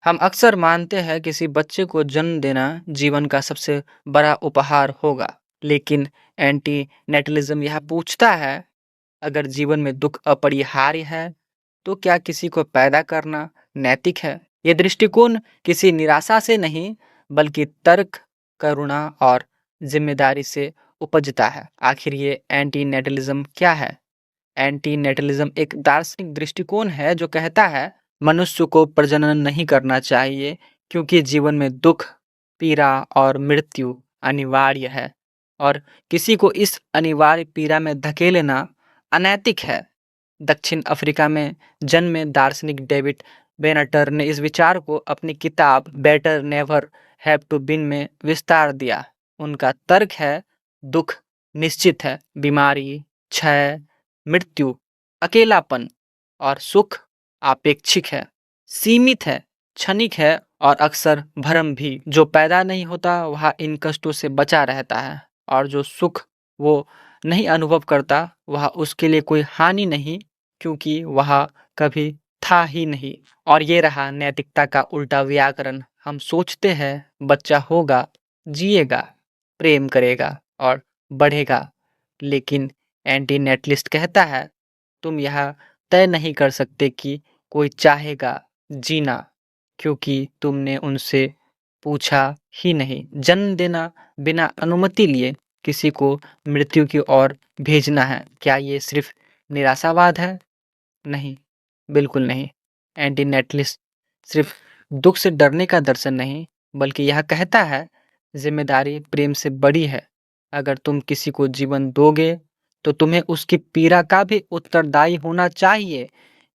हम अक्सर मानते हैं किसी बच्चे को जन्म देना जीवन का सबसे बड़ा उपहार होगा, लेकिन एंटी नेटलिज्म यह पूछता है, अगर जीवन में दुख अपरिहार्य है, तो क्या किसी को पैदा करना नैतिक है? ये दृष्टिकोण किसी निराशा से नहीं, बल्कि तर्क, करुणा और जिम्मेदारी से उपजता है। आखिर ये एंटी नेटलिज्म क्या है? एंटी नेटलिज्म एक दार्शनिक दृष्टिकोण है जो कहता है मनुष्य को प्रजनन नहीं करना चाहिए क्योंकि जीवन में दुख, पीड़ा और मृत्यु अनिवार्य है और किसी को इस अनिवार्य पीड़ा में धकेलना अनैतिक है। दक्षिण अफ्रीका में जन्मे दार्शनिक डेविड बेनटर ने इस विचार को अपनी किताब better never have to been में विस्तार दिया। उनका तर्क है, दुख निश्चित है, बीमारी, क्षय, मृत्यु, अकेलापन और सुख आपेक्षिक है, सीमित है, क्षणिक है और अक्सर भ्रम भी। जो पैदा नहीं होता वह इन कष्टों से बचा रहता है और जो सुख वो नहीं अनुभव करता वह उसके लिए कोई हानि नहीं, क्योंकि वह कभी था ही नहीं। और ये रहा नैतिकता का उल्टा व्याकरण। हम सोचते हैं बच्चा होगा, जिएगा, प्रेम करेगा और बढ़ेगा, लेकिन एंटी नेटलिस्ट कहता है तुम यह तय नहीं कर सकते कि कोई चाहेगा जीना, क्योंकि तुमने उनसे पूछा ही नहीं। जन्म देना बिना अनुमति लिए किसी को मृत्यु की ओर भेजना है, क्या ये सिर्फ निराशावाद है? नहीं, बिल्कुल नहीं। एंटी नेटलिस्ट सिर्फ दुख से डरने का दर्शन नहीं, बल्कि यह कहता है जिम्मेदारी प्रेम से बड़ी है। अगर तुम किसी को जीवन दोगे तो तुम्हें उसकी पीड़ा का भी उत्तरदायी होना चाहिए।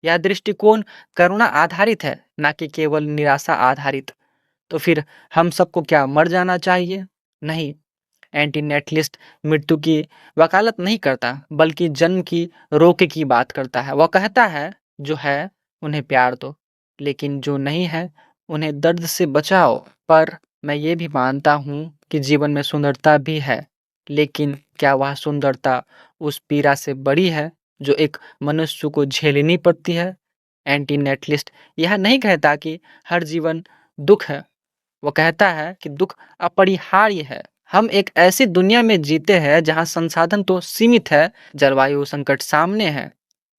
यह दृष्टिकोण करुणा आधारित है, ना कि केवल निराशा आधारित। तो फिर हम सबको क्या मर जाना चाहिए? नहीं। एंटी नेटलिस्ट मृत्यु की वकालत नहीं करता, बल्कि जन्म की रोके की बात करता है। वह कहता है जो है उन्हें प्यार दो, लेकिन जो नहीं है उन्हें दर्द से बचाओ। पर मैं ये भी मानता हूँ कि जीवन में सुंदरता भी है, लेकिन क्या वह सुंदरता उस पीड़ा से बड़ी है जो एक मनुष्य को झेलनी पड़ती है? एंटी नेटलिस्ट यह नहीं कहता कि हर जीवन दुख है, वो कहता है कि दुख अपरिहार्य है। हम एक ऐसी दुनिया में जीते हैं जहां संसाधन तो सीमित है, जलवायु संकट सामने है,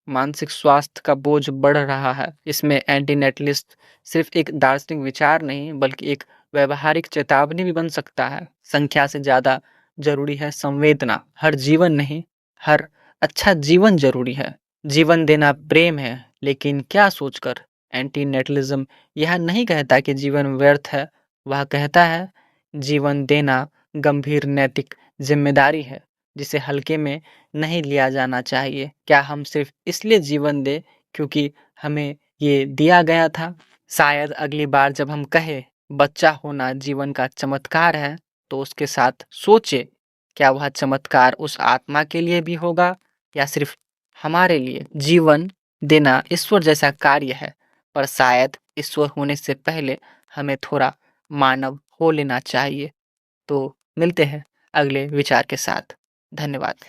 मानसिक स्वास्थ्य का बोझ बढ़ रहा है। इसमें एंटी नेटलिस्ट सिर्फ एक दार्शनिक विचार नहीं, बल्कि एक व्यवहारिक चेतावनी भी बन सकता है। संख्या से ज्यादा जरूरी है संवेदना। हर जीवन नहीं, हर अच्छा जीवन जरूरी है। जीवन देना प्रेम है, लेकिन क्या सोचकर? एंटी नेटलिज्म यह नहीं कहता कि जीवन व्यर्थ है, वह कहता है जीवन देना गंभीर नैतिक जिम्मेदारी है, जिसे हल्के में नहीं लिया जाना चाहिए। क्या हम सिर्फ इसलिए जीवन दे क्योंकि हमें ये दिया गया था? शायद अगली बार जब हम कहे बच्चा होना जीवन का चमत्कार है, तो उसके साथ सोचे क्या वह चमत्कार उस आत्मा के लिए भी होगा या सिर्फ हमारे लिए? जीवन देना ईश्वर जैसा कार्य है, पर शायद ईश्वर होने से पहले हमें थोड़ा मानव हो लेना चाहिए। तो मिलते हैं अगले विचार के साथ। धन्यवाद।